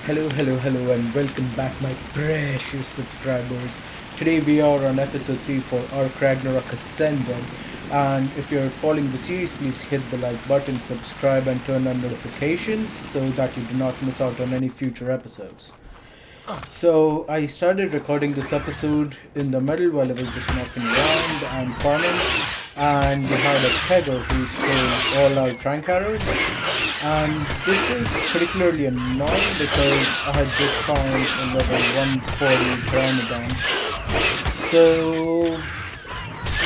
Hello, and welcome back, my precious subscribers. Today we are on episode 3 for Ark Rangarok Ascended. And if you're following the series, please hit the like button, subscribe, and turn on notifications so that you do not miss out on any future episodes. So I started recording this episode in the middle while I was just knocking around and farming, and we had a pegger who stole all our trank arrows. And this is particularly annoying because I had just found a level 140 Pteranodon. So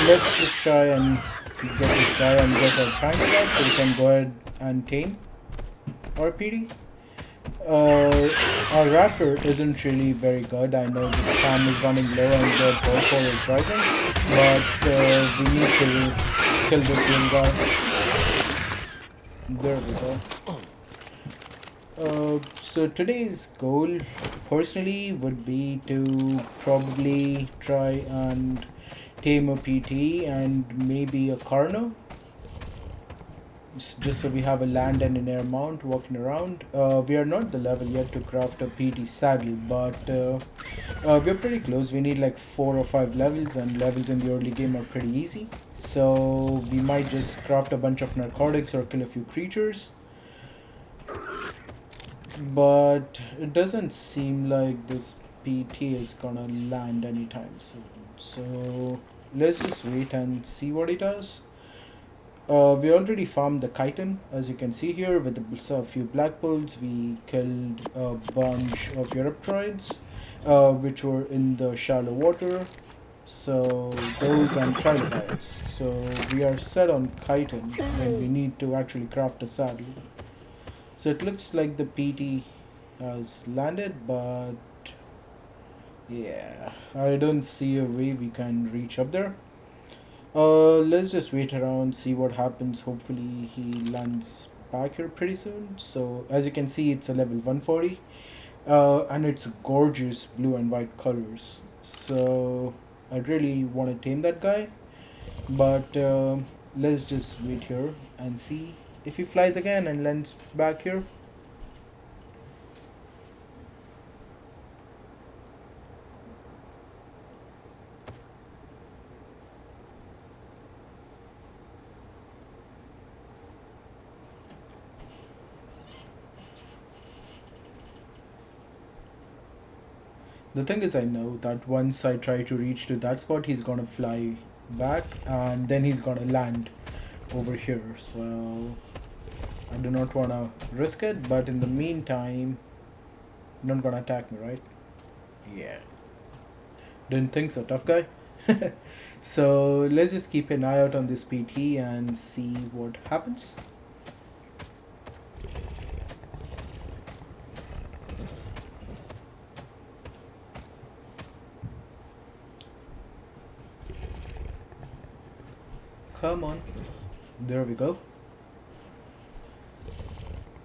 let's just try and get this guy and get our tranks back so we can go ahead and tame our PD. Our raptor isn't really very good. I know the stam is running low and the power is rising, but we need to kill this little guy. There we go. So today's goal, personally, would be to probably try and tame a PT and maybe a Carno, just so we have a land and an air mount walking around. We are not the level yet to craft a PT saddle, but we're pretty close. We need like 4 or 5 levels, and levels in the early game are pretty easy. So we might just craft a bunch of narcotics or kill a few creatures. But it doesn't seem like this PT is gonna land anytime soon. So let's just wait and see what it does. We already farmed the chitin, as you can see here, with a few black bulls. We killed a bunch of Europtroids, which were in the shallow water. So those and trilobites. So we are set on chitin, and we need to actually craft a saddle. So it looks like the PT has landed, but yeah, I don't see a way we can reach up there. Let's just wait around, see what happens. Hopefully he lands back here pretty soon. So as you can see, it's a level 140, and it's gorgeous blue and white colors. So I really want to tame that guy, but let's just wait here and see if he flies again and lands back here. The thing is, I know that once I try to reach to that spot, he's gonna fly back and then he's gonna land over here. So I do not wanna risk it, but in the meantime, not gonna attack me, right? Yeah. Didn't think so, tough guy. So let's just keep an eye out on this PT and see what happens. Come on. There we go.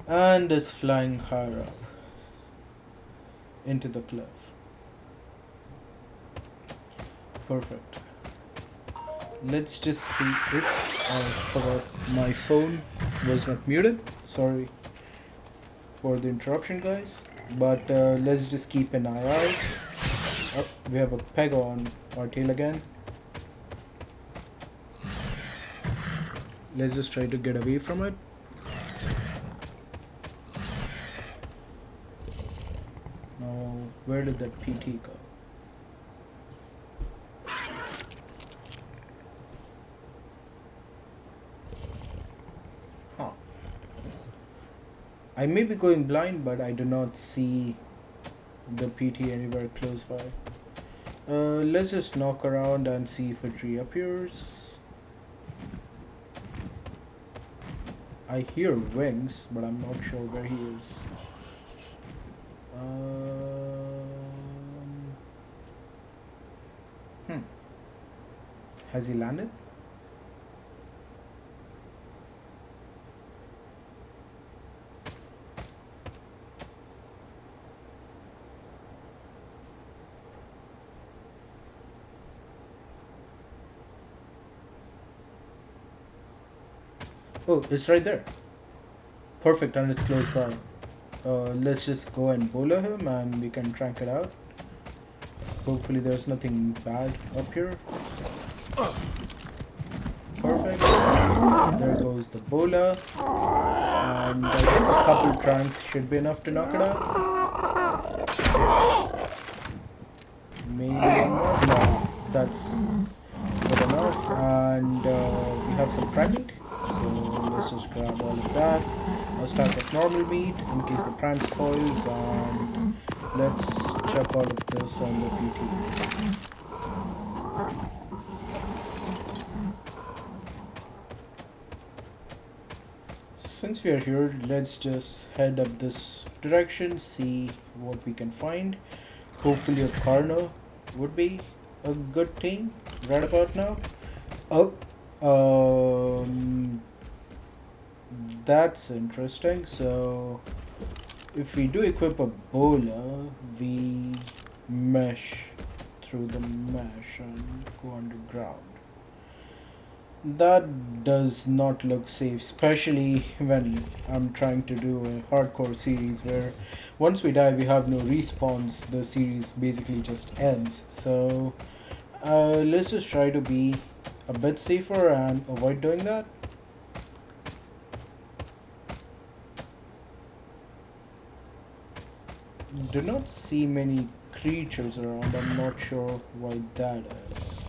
And it's flying higher up into the cliff. Perfect. Let's just see. Oops, I forgot my phone was not muted. Sorry for the interruption, guys. But let's just keep an eye out. Oh, we have a peg on our tail again. Let's just try to get away from it. Now, where did that PT go? Huh. I may be going blind, but I do not see the PT anywhere close by. Let's just knock around and see if it reappears. I hear wings, but I'm not sure where he is. Hmm. Has he landed? Oh, it's right there. Perfect, and it's close by. Let's just go and bowler him and we can crank it out. Hopefully there's nothing bad up here. Perfect. There goes the bowler. And I think a couple cranks should be enough to knock it out. Maybe one more? No, that's good enough. And we have some prime meat. So let's just grab all of that. A stack of normal meat in case the prime spoils. And let's chuck all of this on the PT. Since we are here, let's just head up this direction, see what we can find. Hopefully a corner would be a good thing right about now. Oh, that's interesting. So if we do equip a bowler, we mesh through the mesh and go underground. That does not look safe, especially when I'm trying to do a hardcore series where once we die we have no respawns, the series basically just ends. So let's just try to be a bit safer and avoid doing that. Do not see many creatures around, I'm not sure why that is.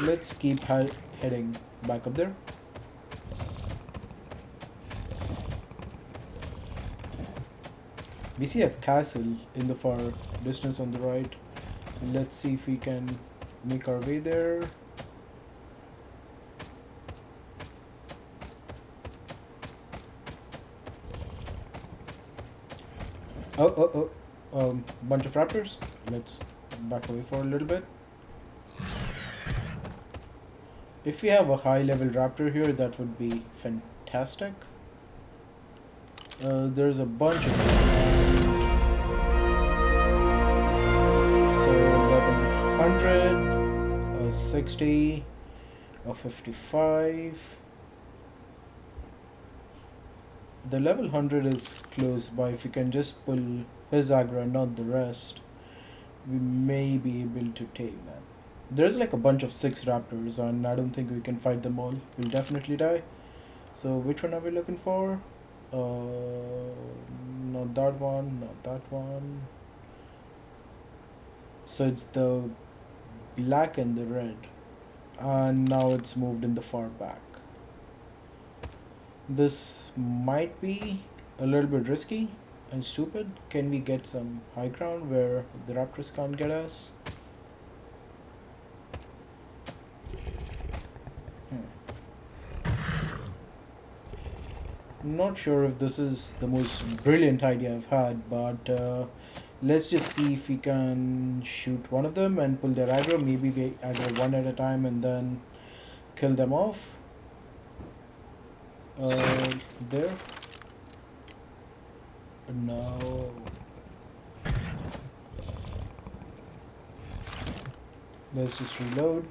Let's keep heading back up there. We see a castle in the far distance on the right. Let's see if we can make our way there. Bunch of raptors. Let's back away for a little bit. If we have a high level raptor here, that would be fantastic. There's a bunch of them. So level 100, a 60, a 55. The level 100 is close by. If we can just pull his aggro and not the rest, we may be able to tame that. There's like a bunch of 6 raptors and I don't think we can fight them all. We'll definitely die. So which one are we looking for? Not that one, not that one. So it's the black and the red. And now it's moved in the far back. This might be a little bit risky and stupid. Can we get some high ground where the raptors can't get us? Not sure if this is the most brilliant idea I've had, but let's just see if we can shoot one of them and pull their aggro. Maybe we aggro one at a time and then kill them off. There. No. Let's just reload.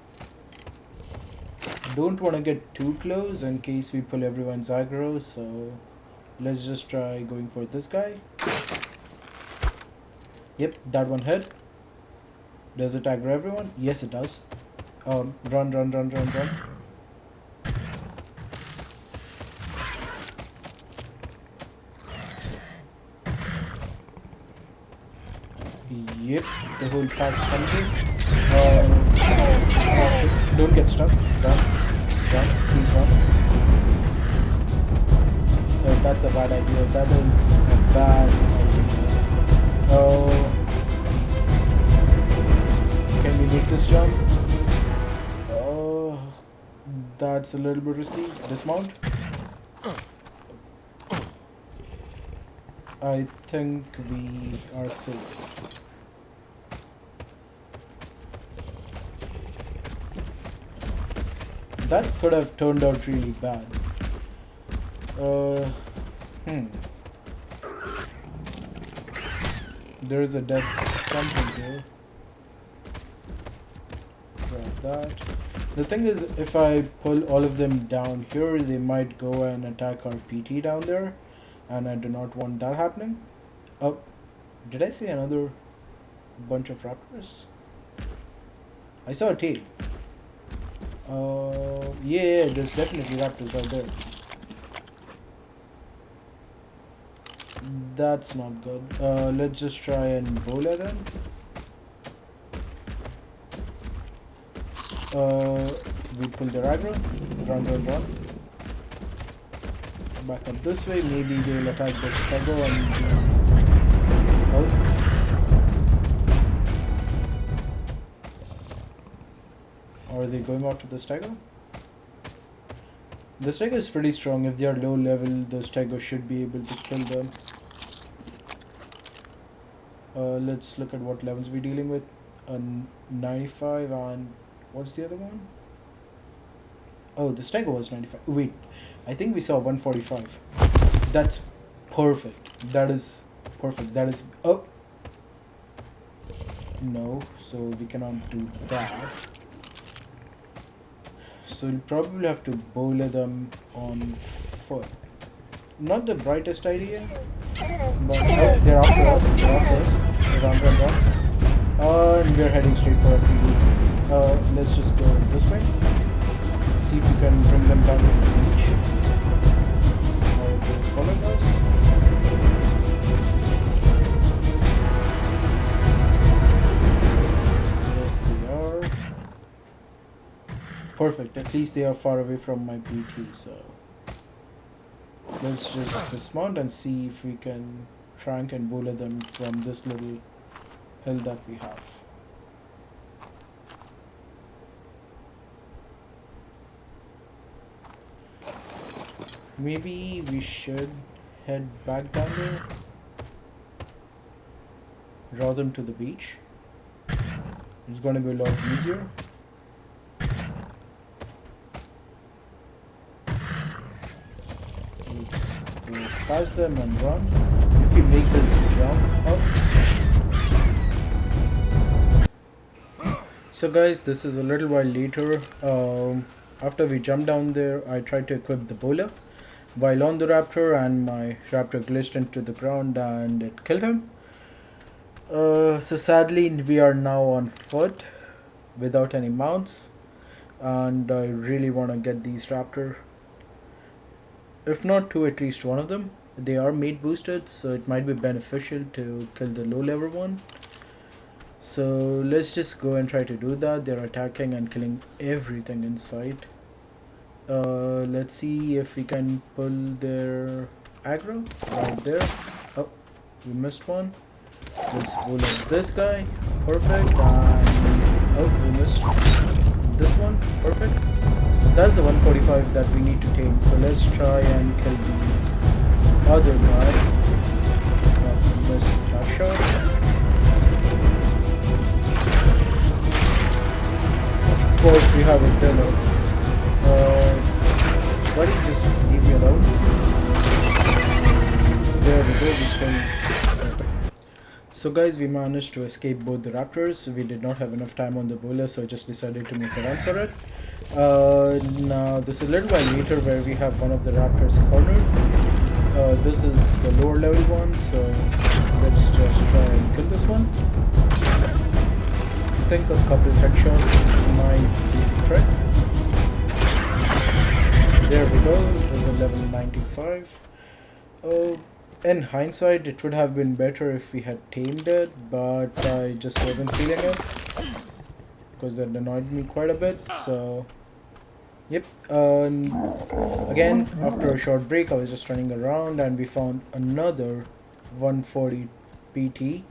Don't want to get too close in case we pull everyone's aggro, so let's just try going for this guy. Yep, that one hit. Does it aggro everyone? Yes, it does. Run, run, run, run, run. Yep, the whole pack's coming here. Oh shit, don't get stuck. Run, please run. That's a bad idea. That is a bad idea. Can we make this jump? That's a little bit risky. Dismount. I think we are safe. That could have turned out really bad. There is a dead something here. Right. that. The thing is, if I pull all of them down here, they might go and attack our PT down there, and I do not want that happening. Oh, did I see another bunch of raptors? I saw a tail. Yeah, there's definitely raptors right there. That's not good. Let's just try and bowl at them. We pull the aggro. Run. Back up this way. Maybe they'll attack the stego and oh. Or are they going after the stego? The stego is pretty strong. If they are low level, the stego should be able to kill them. Let's look at what levels we're dealing with. 95 and what's the other one? Oh, the stego was 95. Wait, I think we saw 145. That's perfect. That is perfect. That is... Oh! No, so we cannot do that. So we'll probably have to bowler them on foot. Not the brightest idea, but oh, they're after us. They run. And we're heading straight for a PD. Let's just go this way. See if we can bring them down to the beach. Are they following us? Yes, they are. Perfect. At least they are far away from my PT, so let's just dismount and see if we can trank and bowler them from this little hill that we have. Maybe we should head back down there rather than to the beach. It's going to be a lot easier. Let's go past them and run. If we make this jump up. So guys, this is a little while later. After we jumped down there, I tried to equip the bowler while on the raptor, and my raptor glitched into the ground and it killed him. So sadly, we are now on foot without any mounts, and I really want to get these raptor. If not two, at least one of them. They are mate boosted, so it might be beneficial to kill the low level one. So let's just go and try to do that. They're attacking and killing everything in sight. Let's see if we can pull their aggro right there. Oh, we missed one. Let's pull up this guy. Perfect. And oh, we missed this one. Perfect. So that's the 145 that we need to tame. So let's try and kill the other guy. Missed that shot. Of course, we have a dinner. Why don't you just leave me alone? There we go, we killed it. So guys, we managed to escape both the raptors. We did not have enough time on the bowler, so I just decided to make a run for it. Now this is a little while later where we have one of the raptors cornered. This is the lower level one, so let's just try and kill this one. I think a couple headshots might do the trick. There we go, it was a level 95. In hindsight, it would have been better if we had tamed it, but I just wasn't feeling it because that annoyed me quite a bit. So yep, again, after a short break, I was just running around and we found another 140 PT.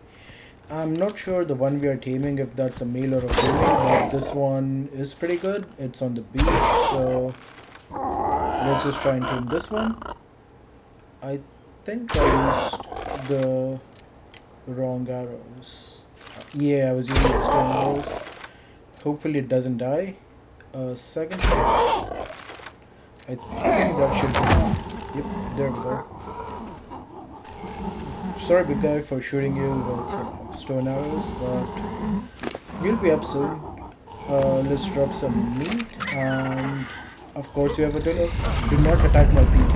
I'm not sure the one we are taming if that's a male or a female, but this one is pretty good. It's on the beach, so let's just try and tame this one. I think I used the wrong arrows. Yeah, I was using the stone arrows. Hopefully it doesn't die. Second shot. I think that should be enough. Yep, there we go. Sorry big guy for shooting you with stone arrows, but you'll be up soon. Let's drop some meat, and of course you have a dinner. Do not attack my PT.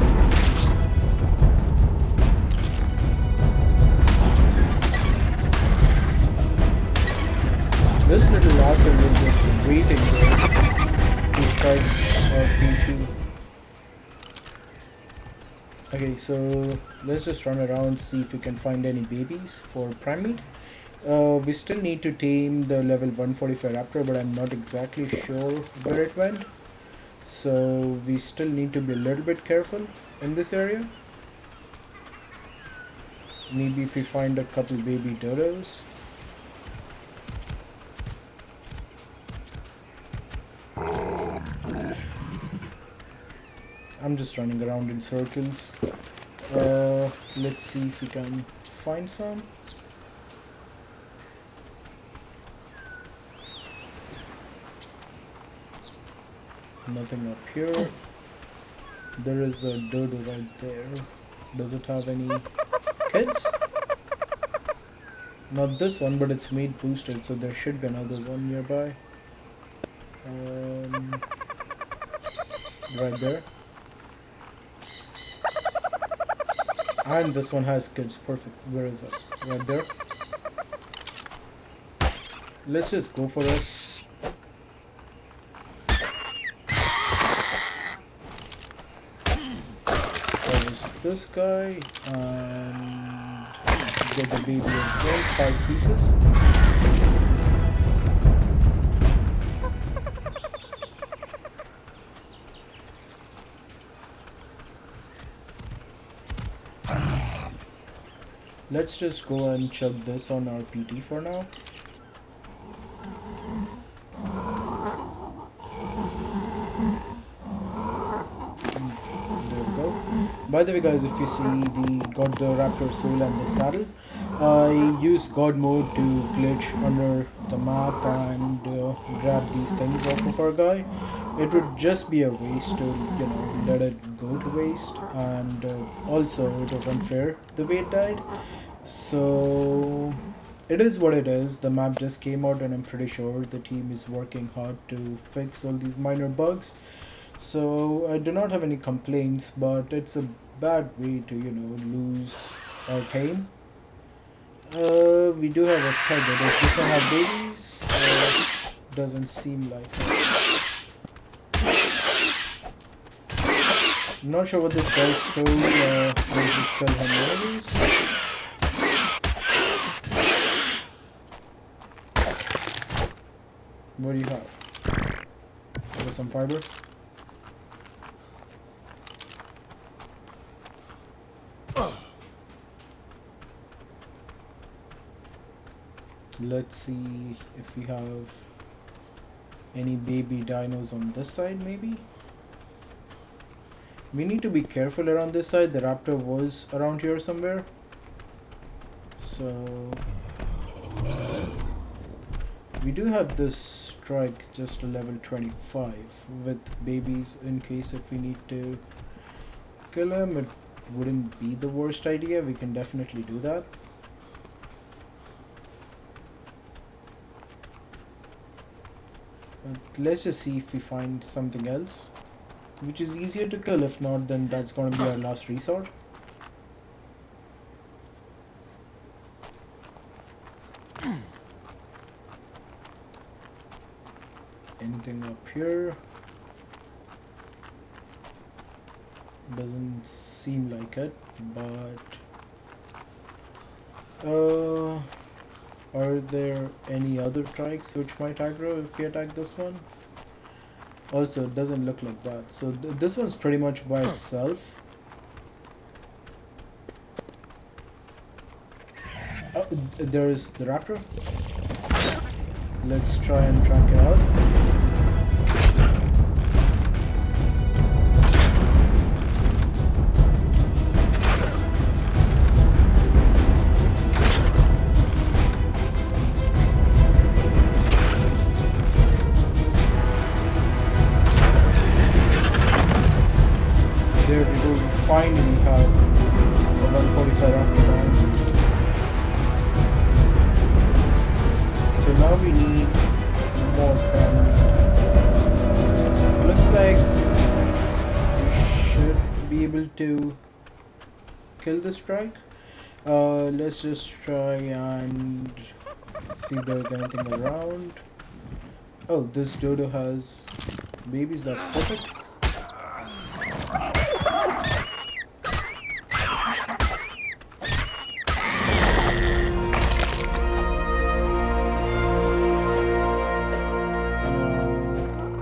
This little asshole was just waiting there to strike our PT. Okay, so let's just run around, see if we can find any babies for prime meat. We still need to tame the level 145 raptor, but I'm not exactly sure where it went. So we still need to be a little bit careful in this area. Maybe if we find a couple baby dodos. I'm just running around in circles. Let's see if we can find some. Nothing up here. There is a dodo right there. Does it have any kids? Not this one, but it's meat boosted, so there should be another one nearby. Right there. And this one has kids. Perfect. Where is it? Right there. Let's just go for it. This guy and get the baby as well, 5 pieces. Let's just go and chuck this on our PT for now. By the way guys, if you see, we got the raptor soul and the saddle. I used god mode to glitch under the map and grab these things off of our guy. It would just be a waste to, let it go to waste, and also it was unfair the way it died. So it is what it is. The map just came out and I'm pretty sure the team is working hard to fix all these minor bugs. So I do not have any complaints, but it's a bad way to, lose our team. We do have a tiger. Does this one have babies? Doesn't seem like it. I'm not sure what this guy stole. Let's just kill him anyways. What do you have? Just some fiber? Let's see if we have any baby dinos on this side, maybe. We need to be careful around this side. The raptor was around here somewhere. So we do have this strike just a level 25 with babies in case if we need to kill him. It wouldn't be the worst idea. We can definitely do that. But let's just see if we find something else which is easier to kill. If not, then that's going to be our last resort. Anything up here? Doesn't seem like it, but are there any other trikes which might aggro if we attack this one? Also, it doesn't look like that. So this one's pretty much by itself. There's the raptor. Let's try and track it out. There we go, we finally have a 145 raptor down. So now we need more prime to kill this strike. Let's just try and see if there's anything around. Oh, this dodo has babies, that's perfect.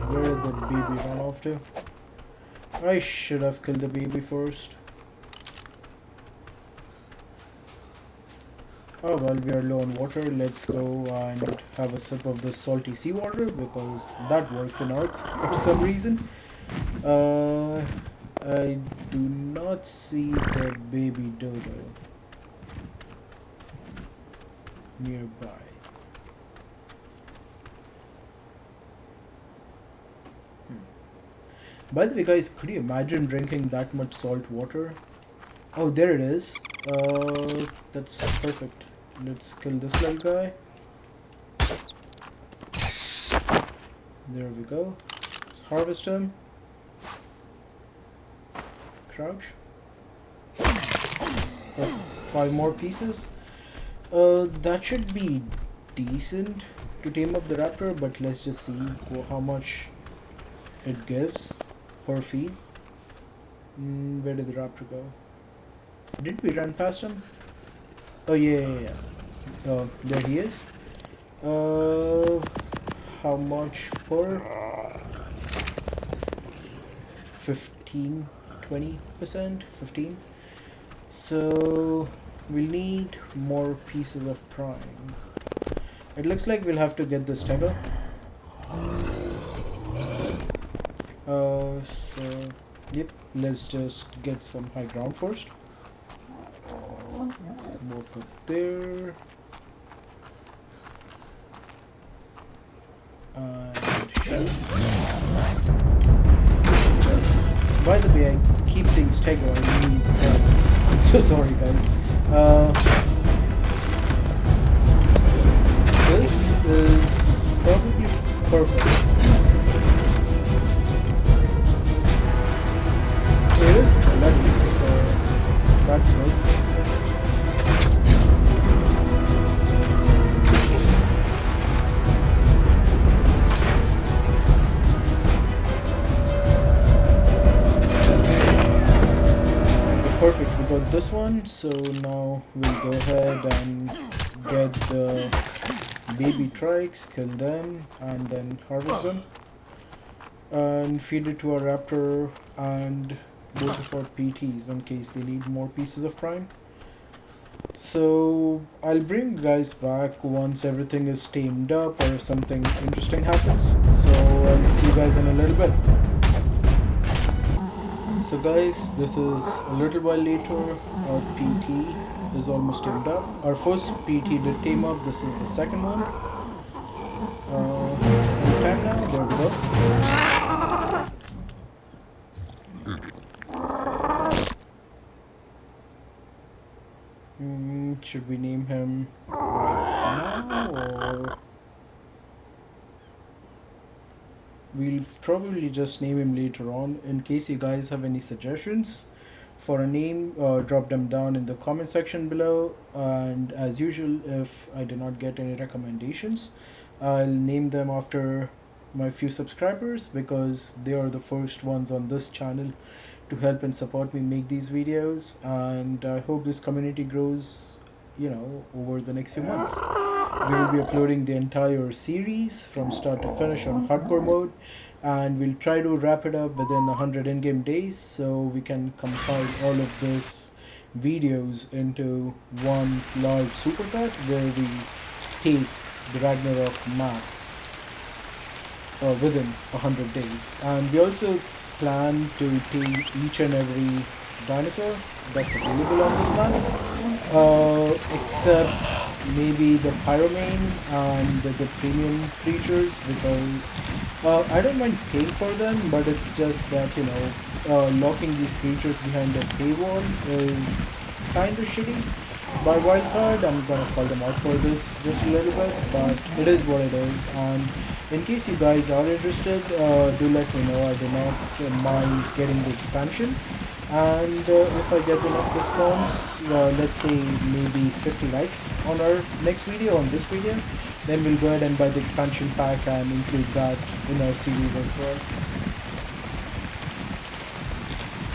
Where did the baby run off to? I should have killed the baby first. Oh well, we are low on water. Let's go and have a sip of the salty seawater because that works in Ark for some reason. I do not see the baby dodo nearby. By the way, guys, could you imagine drinking that much salt water? Oh, there it is. That's perfect. Let's kill this little guy. There we go. Let's harvest him. Crouch. Perfect. 5 more pieces. That should be decent to tame up the raptor, but let's just see how much it gives per feed. Where did the raptor go? Did we run past him? Oh yeah. There he is. How much per? 15, 20%, 15. So we'll need more pieces of prime. It looks like we'll have to get this stego. So yep, let's just get some high ground first. Walk up there. And shoot. By the way, I keep saying stego, I mean trout. I'm so sorry, guys. This is probably perfect. It is bloody, so that's good. Perfect, we got this one, so now we'll go ahead and get the baby trikes, kill them, and then harvest them. And feed it to our raptor and both of our PTs in case they need more pieces of prime. So I'll bring you guys back once everything is tamed up or if something interesting happens. So I'll see you guys in a little bit. So guys, this is a little while later. Our PT is almost tamed up. Our first PT did tame up. This is the second one. Anytime now. There we go. Should we name him right now or we'll probably just name him later on? In case you guys have any suggestions for a name, drop them down in the comment section below, and as usual, if I do not get any recommendations, I'll name them after my few subscribers because they are the first ones on this channel to help and support me make these videos, and I hope this community grows, you know, over the next few months. We will be uploading the entire series from start to finish on hardcore mode, and we'll try to wrap it up within 100 in-game days so we can compile all of this videos into one large supercut where we take the Ragnarok map within 100 days. And we also plan to take each and every dinosaur that's available on this map, except maybe the pyromane and the premium creatures, because I don't mind paying for them, but it's just that, you know, locking these creatures behind a paywall is kind of shitty. By wildcard, I'm gonna call them out for this just a little bit, but it is what it is. And in case you guys are interested, do let me know. I do not mind getting the expansion. And if I get enough response, let's say maybe 50 likes on our next video, on this video, then we'll go ahead and buy the expansion pack and include that in our series as well.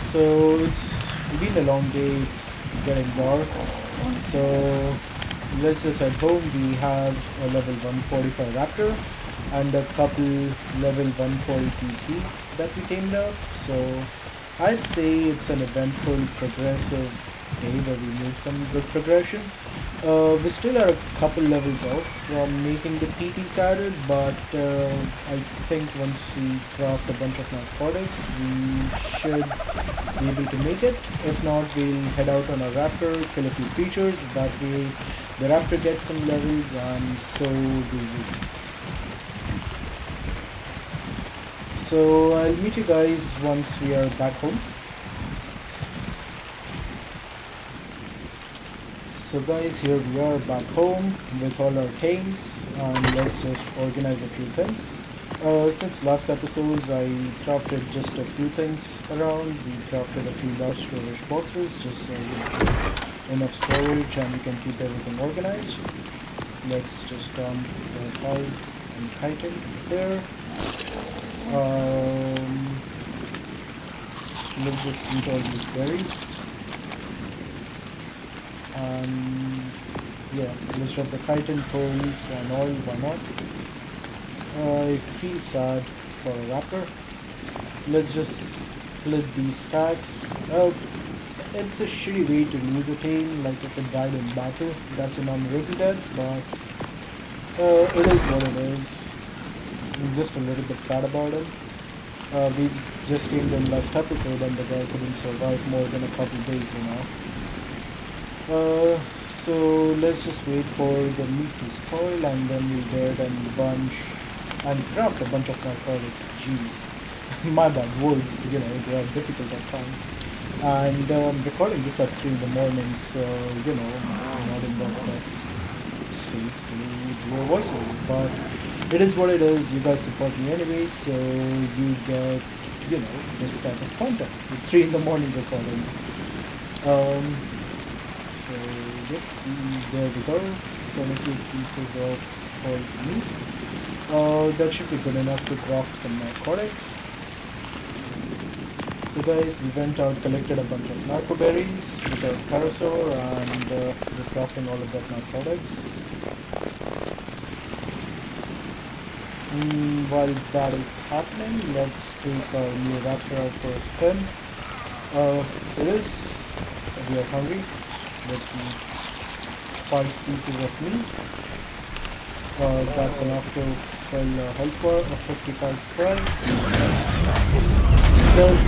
So it's been a long day, it's getting dark, so let's just head home. We have a level 145 Raptor and a couple level 140 PTs that we tamed up, so I'd say it's an eventful, progressive day where we made some good progression. We still are a couple levels off from making the PT saddle, but I think once we craft a bunch of narcotics, we should be able to make it. If not, we'll head out on a raptor, kill a few creatures. That way, the raptor gets some levels, and so do we. So I'll meet you guys once we are back home. So guys, here we are back home with all our tames, and let's just organize a few things. Since last episodes I crafted just a few things around. We crafted a few large storage boxes just so we have enough storage and we can keep everything organized. Let's just dump the hide and chitin there. Let's just eat all these berries. And yeah, let's drop the chitin poles and all, why not? I feel sad for a raptor. Let's just split these stacks. It's a shitty way to lose a tame, like if it died in battle. That's an honorable death, but it is what it is. I'm just a little bit sad about him. We just tamed him last episode and the guy couldn't survive more than a couple days, you know. So let's just wait for the meat to spoil and then we'll go ahead and craft a bunch of narcotics. Jeez, my bad, words, you know, they are difficult at times. And I'm recording this at 3 in the morning, so, you know, I'm not in the best state to do a voiceover, but it is what it is. You guys support me anyway, so you get, you know, this type of content with 3 in the morning recordings. So yep, there we go, 78 pieces of spoiled meat. That should be good enough to craft some narcotics. So guys, we went out, collected a bunch of narco berries with our parasaur, and we're crafting all of that narcotics. While that is happening, let's take our new raptor out for a spin. We are hungry. Let's eat 5 pieces of meat. That's enough to fill a health bar of 55 prime. Does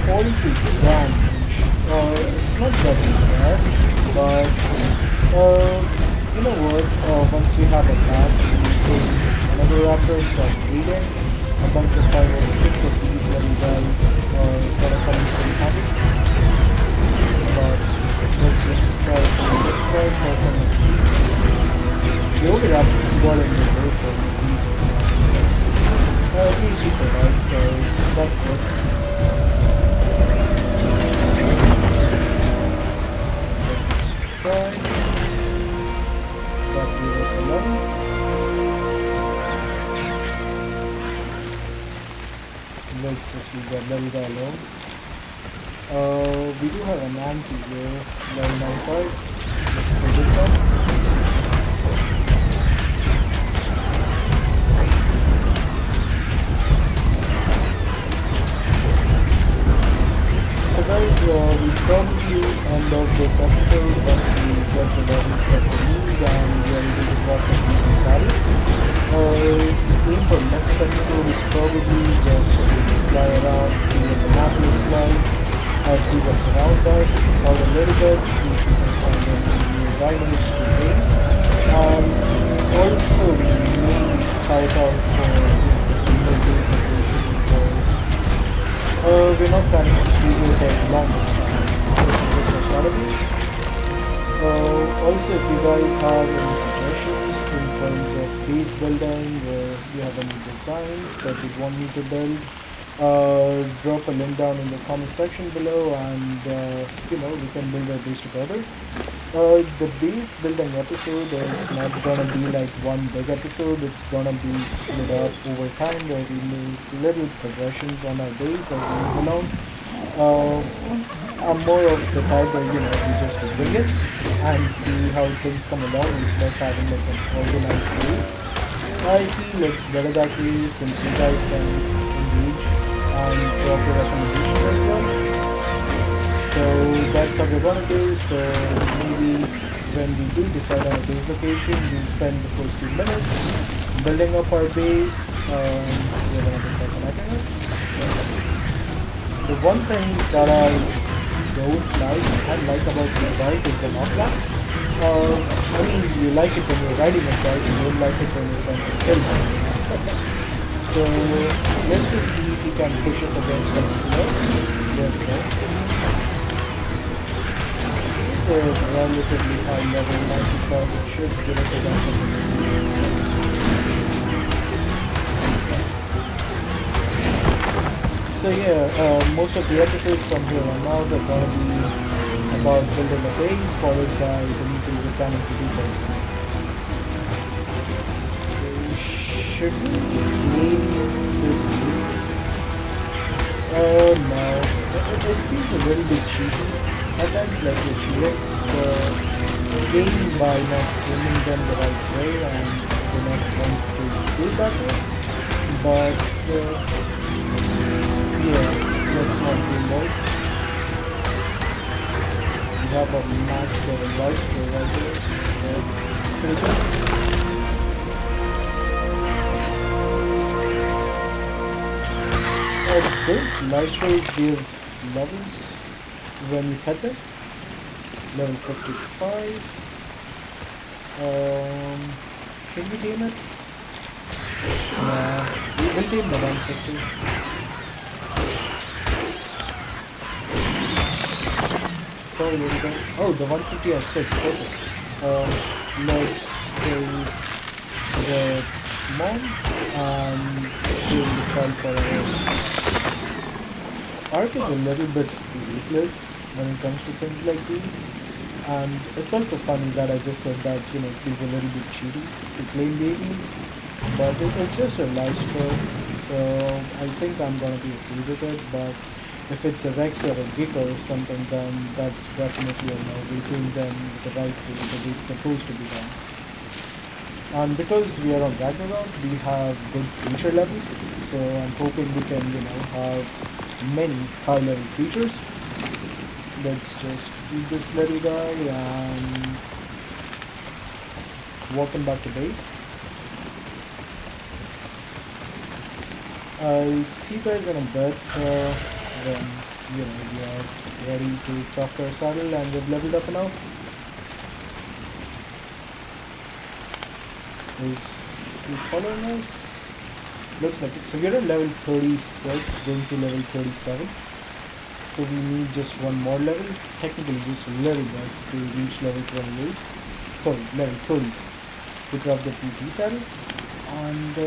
42 damage. It's not the best, but you know what? Once we have a pack, we take another raptor, start breeding. A bunch of 5 or 6 of these little guys are gonna come in pretty handy. But let's just try killing this guy for some XP. The only raptor got in the way for no reason. At least he survived, so that's good. Let's try. That gave us 11. Let's just leave that little guy alone. We do have an anti here, level 95. Let's kill this guy. So guys, we probably end of this episode once we get the levels that we need and we are able to craft a PT saddle. The aim for next episode is probably just to fly around, see what the map looks like. See what's around us, scout a little bit, see if we can find any new dinos to gain, and also maybe scout out for a new base location because we're not planning to stay here for the longest time. This is just our starter base. Also, if you guys have any suggestions in terms of base building or you have any designs that you'd want me to build, Drop a link down in the comment section below, and we can build our base together. The base building episode is not gonna be like one big episode. It's gonna be split up over time where we make little progressions on our base as we move along. Uh, I'm more of the type where we just bring it and see how things come along instead of having like an organized base. I feel it's better that way since you guys can engage and drop your recommendations as well. So that's how we're gonna do. So maybe when we do decide on a base location, we'll spend the first few minutes building up our base. We have another truck connecting us. The one thing that I don't like and like about the trike is the knockback. I mean, you like it when you're riding a trike, you don't like it when you're trying to kill one. So let's just see if he can push us against the cliff. There we go. This is a relatively high level 95. It should give us a bunch of XP. So yeah, most of the episodes from here on out are gonna be about building a base, followed by the new things we're planning to do for the day. So should we claim this game? No. It feels a little bit cheaty. At times like you're cheating the game by not claiming them the right way, and I do not want to do it that way. But yeah, let's not be involved. We have a max level lifesteal right there, so that's pretty good. Don't lifesteals give levels when you pet them? Level 55. Should we tame it? Nah, we will tame the 150. Sorry, little guy. Oh, the 150 has kids. Perfect. Let's kill the mom and kill the child for our Ark is a little bit ruthless when it comes to things like these. And it's also funny that I just said that, it feels a little bit cheaty to claim babies. But it's just a lifestyle. So I think I'm gonna be okay with it. But if it's a Rex or a Giga or something, then that's definitely a no. We'll claim them the right way that it's supposed to be done. And because we are on Ragnarok, we have good creature levels. So I'm hoping we can, have many high level creatures. Let's just feed this little guy and walk him back to base. I'll see you guys in a bit when we are ready to craft our saddle and we've leveled up enough. Is he following us? Looks like it. So we're at level 36 going to level 37. So we need just one more level, technically just a little bit to reach level 28. Sorry, level 30 to craft the PT saddle. And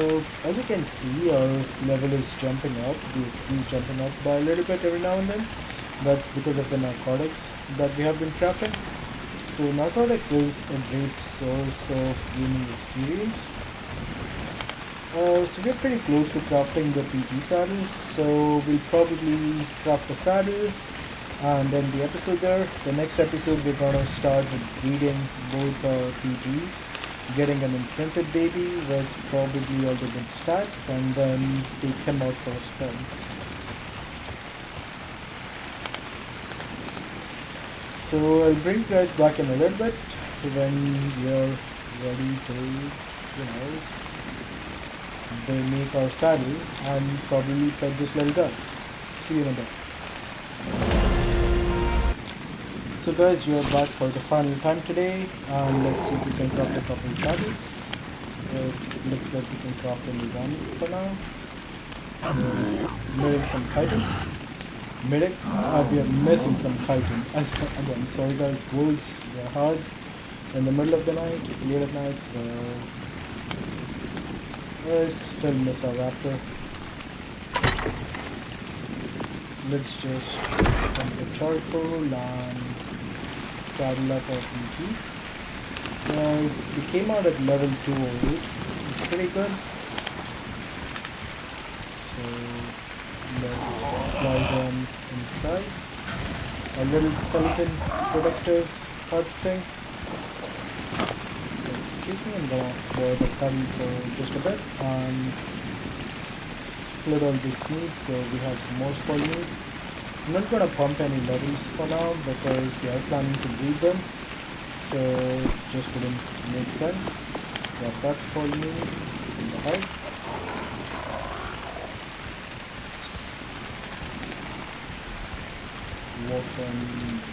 as you can see, our level is jumping up, the XP is jumping up by a little bit every now and then. That's because of the narcotics that we have been crafting. So narcotics is a great source of gaming experience. So we're pretty close to crafting the PT saddle, so we'll probably craft a saddle and end the episode there. The next episode we're gonna start with breeding both our PTs, getting an imprinted baby with probably all the good stats, and then take him out for a spin. So I'll bring you guys back in a little bit when you're ready to, they make our saddle and probably pet this little guy. See you in a bit. So guys, we are back for the final time today, and let's see if we can craft a couple saddles. It looks like we can craft only one for now. Milling some chitin. We are missing some chitin. Again, sorry guys, woods, they're hard in the middle of the night, late at night, so I still miss our raptor. let's just pump the charcoal and saddle up our PT. They came out at level 208, pretty good. So let's fly them inside. A little skeleton protective hut thing. Excuse me, I'm gonna borrow that saddle for just a bit and split all this meat so we have some more spoil meat. I'm not gonna pump any levels for now because we are planning to breed them, so it just wouldn't make sense. Let's grab that spoil meat in the hut. Walk on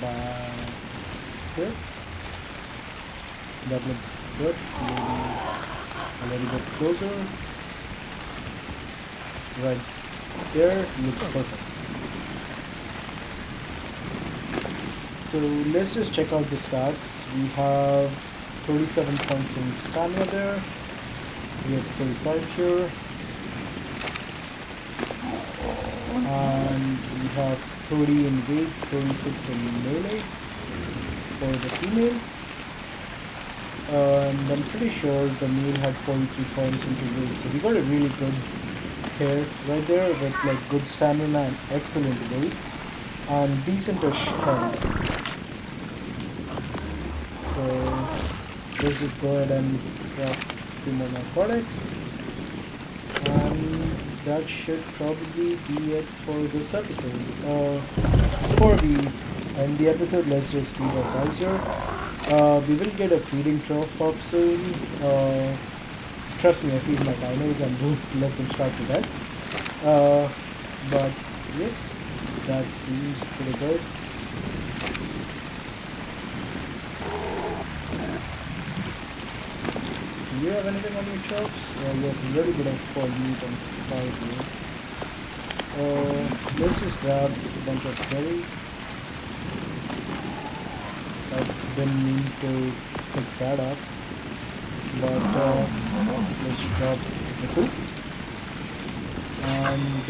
back here. That looks good. Maybe a little bit closer. Right there looks perfect. So let's just check out the stats. We have 37 points in stamina there. We have 35 here. And we have 30 in weight, 36 in melee for the female. And I'm pretty sure the male had 43 points into weight. So we got a really good pair right there with like good stamina and excellent weight and decent-ish health. So let's just go ahead and craft a few more narcotics. And that should probably be it for this episode. Before we end the episode, let's just feed our guys here. We will get a feeding trough up soon. Trust me, I feed my dinos and don't let them starve to death. But yep, that seems pretty good. Do you have anything on your chops? You have a little bit of spoiled meat and fiber. Let's just grab a bunch of berries. I didn't mean to pick that up, but let's drop the poop. And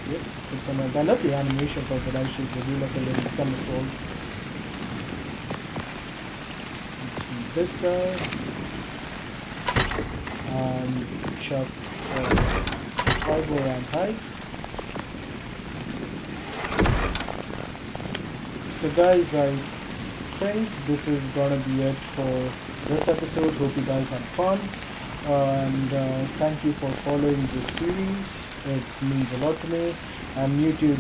yep, put some. I love the animation for the tenacious. They do like a little somersault. Let's feed this guy and chop fiber and hide. So guys, I think this is gonna be it for this episode. Hope you guys had fun, and thank you for following this series. It means a lot to me. I'm new to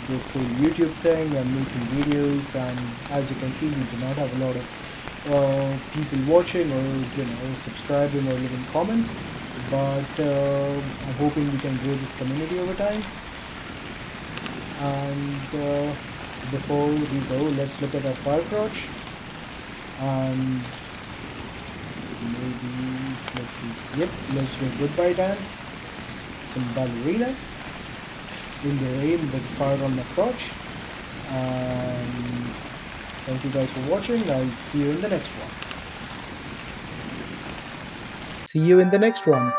this whole YouTube thing. I'm making videos, and as you can see, we do not have a lot of people watching or subscribing or leaving comments, but I'm hoping we can grow this community over time. And before we go, let's look at our fire crotch, and maybe let's see. Yep, let's do a goodbye dance, some ballerina in the rain with fire on the crotch. And thank you guys for watching. I'll see you in the next one. See you in the next one.